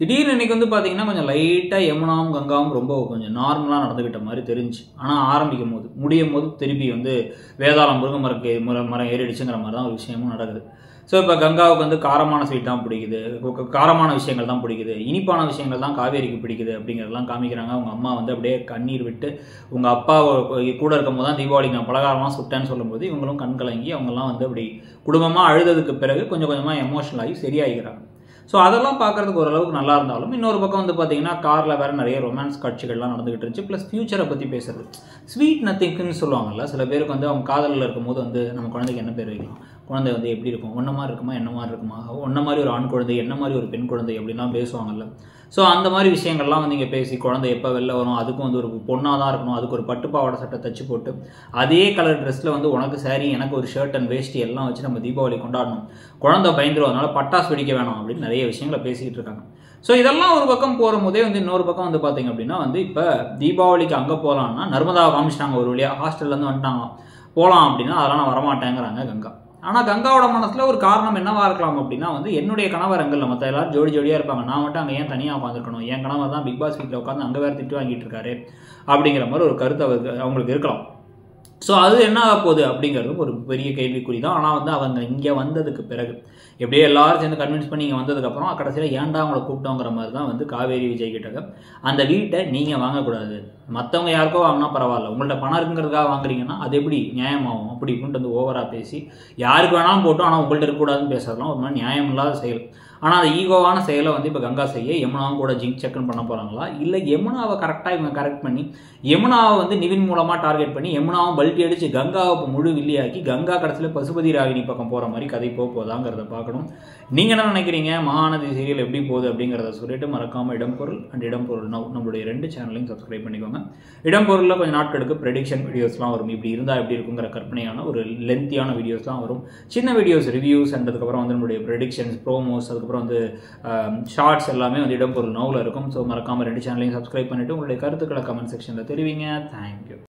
திடீர்னு இன்னைக்கு வந்து பார்த்தீங்கன்னா கொஞ்சம் லைட்டாக யமுனாவும் கங்காவும் ரொம்ப கொஞ்சம் நார்மலாக நடந்துக்கிட்ட மாதிரி தெரிஞ்சு. ஆனால் ஆரம்பிக்கும் போது முடியும் போது திருப்பி வந்து வேதாளம் மரம் ஏறிடுச்சுங்கிற மாதிரி தான் ஒரு விஷயமும் நடக்குது. ஸோ இப்போ கங்காவுக்கு வந்து காரமான ஸ்வீட் தான் பிடிக்குது, காரமான விஷயங்கள் தான் பிடிக்குது, இனிப்பான விஷயங்கள் தான் காவேரிக்கு பிடிக்குது அப்படிங்கிறதெல்லாம் காமிக்கிறாங்க. அவங்க அம்மா வந்து அப்படியே கண்ணீர் விட்டு உங்கள் அப்பா கூட இருக்கும் போது தான் தீபாவளிக்கு நான் பலகாரமாக சுட்டேன்னு சொல்லும்போது இவங்களும் கண் கலங்கி அவங்கெல்லாம் வந்து அப்படி குடும்பமாக அழுததுக்கு பிறகு கொஞ்சம் கொஞ்சமாக எமோஷனல் ஆகி சரியாகிறாங்க. ஸோ அதெல்லாம் பார்க்குறதுக்கு ஓரளவுக்கு நல்லா இருந்தாலும் இன்னொரு பக்கம் வந்து பார்த்தீங்கன்னா காரில் வேறு நிறைய ரொமான்ஸ் காட்சிகள்லாம் நடந்துகிட்டு இருந்துச்சு. ப்ளஸ் ஃபியூச்சரை பற்றி பேசுறது, ஸ்வீட் நத்திங்க்குன்னு சொல்லுவாங்கல்ல. சில பேருக்கு வந்து அவங்க காதலில் இருக்கும்போது வந்து நம்ம குழந்தைக்கு என்ன பேர் வைக்கலாம், குழந்தை வந்து எப்படி இருக்கும், ஒன்றை மாதிரி இருக்குமா என்ன மாதிரி இருக்குமா, ஒன்றை மாதிரி ஒரு ஆண் குழந்தை என்ன மாதிரி ஒரு பெண் குழந்தை அப்படின்லாம் பேசுவாங்கல்ல. ஸோ அந்த மாதிரி விஷயங்கள்லாம் வந்து இங்கே பேசி குழந்தை எப்போ வெளில வரும், அதுக்கும் வந்து ஒரு பொண்ணாக தான் இருக்கணும், அதுக்கு ஒரு பட்டுப்பாவாடை சட்டை தச்சு போட்டு அதே கலர் ட்ரெஸ்ஸில் வந்து உனக்கு சாரி எனக்கு ஒரு ஷர்ட் அண்ட் வேஷ்டி எல்லாம் வச்சு நம்ம தீபாவளி கொண்டாடணும், குழந்தை பயந்துரும் அதனால பட்டாசு வெடிக்க வேணாம் அப்படின்னு நிறைய விஷயங்களை பேசிக்கிட்டு இருக்காங்க. ஸோ இதெல்லாம் ஒரு பக்கம் போகிற போதே வந்து இன்னொரு பக்கம் வந்து பார்த்தீங்க அப்படின்னா வந்து இப்போ தீபாவளிக்கு அங்கே போகலான்னா நர்மதாவை காமிச்சிட்டாங்க, ஒரு வழியாக ஹாஸ்டல்லேருந்து வந்துட்டாங்க, போகலாம் அப்படின்னா அதெல்லாம் நான் வரமாட்டேங்கிறாங்க கங்கா. ஆனால் கங்காவோட மனசில் ஒரு காரணம் என்னவா இருக்கலாம் அப்படின்னா வந்து என்னுடைய கணவர் அங்கே மற்ற எல்லாரும் ஜோடி ஜோடியாக இருப்பாங்க, நான் மட்டும் அங்கே ஏன் தனியாக உட்காந்துருக்கணும், என் கணவர் தான் பிக் பாஸ் வீட்டில் உட்காந்து அங்கே வேறு திட்டு வாங்கிட்டு இருக்காரு அப்படிங்கிற மாதிரி ஒரு கருத்து அவங்களுக்கு இருக்கலாம். ஸோ அது என்ன ஆக போகுது அப்படிங்கிறது ஒரு பெரிய கேள்விக்குறி தான். ஆனால் வந்து அவங்க இங்கே வந்ததுக்கு பிறகு எப்படியே எல்லாரும் சேர்ந்து கன்வின்ஸ் பண்ணி இங்கே வந்ததுக்கப்புறம் கடைசியில் ஏன்டா அவங்கள கூப்பிட்டோங்கிற மாதிரி தான் வந்து காவேரி விஜய் கிட்ட அந்த வீட்டை நீங்கள் வாங்கக்கூடாது, மற்றவங்க யாருக்கோ வாங்கினா பரவாயில்ல, உங்கள்கிட்ட பணம் இருக்குங்கிறதுக்காக வாங்குறீங்கன்னா அது எப்படி நியாயமாகும் அப்படி இப்படின்ட்டு வந்து ஓவராக பேசி யாருக்கு வேணாலும் போட்டோம் ஆனால் உங்கள்கிட்ட இருக்கக்கூடாதுன்னு பேசுறதுலாம் ஒரு மாதிரி நியாயம் இல்லாத செயல். ஆனால் அந்த ஈகோவான செயலை வந்து இப்போ கங்கா செய்ய யமுனாவும் கூட ஜிங்க் செக்னு பண்ண போகிறாங்களா, இல்லை யமுனாவை கரெக்டாக இவங்க கரெக்ட் பண்ணி யமுனாவை வந்து நிவின் மூலமாக டார்கெட் பண்ணி யமுனாவும் பல்ட்டி அடித்து கங்காவை இப்போ முழு வில்லியாக்கி கங்கா கடைசியில் பசுபதி ராகினி பக்கம் போகிற மாதிரி கதை போதாங்கிறத பார்க்கணும். நீங்கள் என்ன நினைக்கிறீங்க, மகாநதி சீரியல் எப்படி போகுது அப்படிங்கிறத சொல்லிட்டு மறக்காமல் இடம்பொருள் அண்ட் இடம்பொருள் நம்மளுடைய 2 சேனலையும் சப்ஸ்கிரைப் பண்ணிக்கோங்க. இடம்பொருளில் கொஞ்சம் நாட்களுக்கு ப்ரெடிக்ஷன் வீடியோஸ்லாம் வரும், இப்படி இருந்தால் எப்படி இருக்குங்கிற கற்பனையான ஒரு லென்த்தியான வீடியோஸ்லாம் வரும், சின்ன வீடியோஸ் ரிவ்யூஸ் அண்ட் அதுக்கப்புறம் வந்து நம்மளுடைய ப்ரெடிக்ஷன்ஸ் ப்ரோமோஸ் அதுக்கப்புறம் வந்து ஷார்ட்ஸ் எல்லாமே வந்து இடம்பொருள் நோவில் இருக்கும். ஸோ மறக்காமல் 2 சேனலையும் சப்ஸ்கிரைப் பண்ணிவிட்டு உங்களுடைய கருத்துக்களை கமெண்ட் செக்ஷனில் தெரிவிங்க. தேங்க்யூ.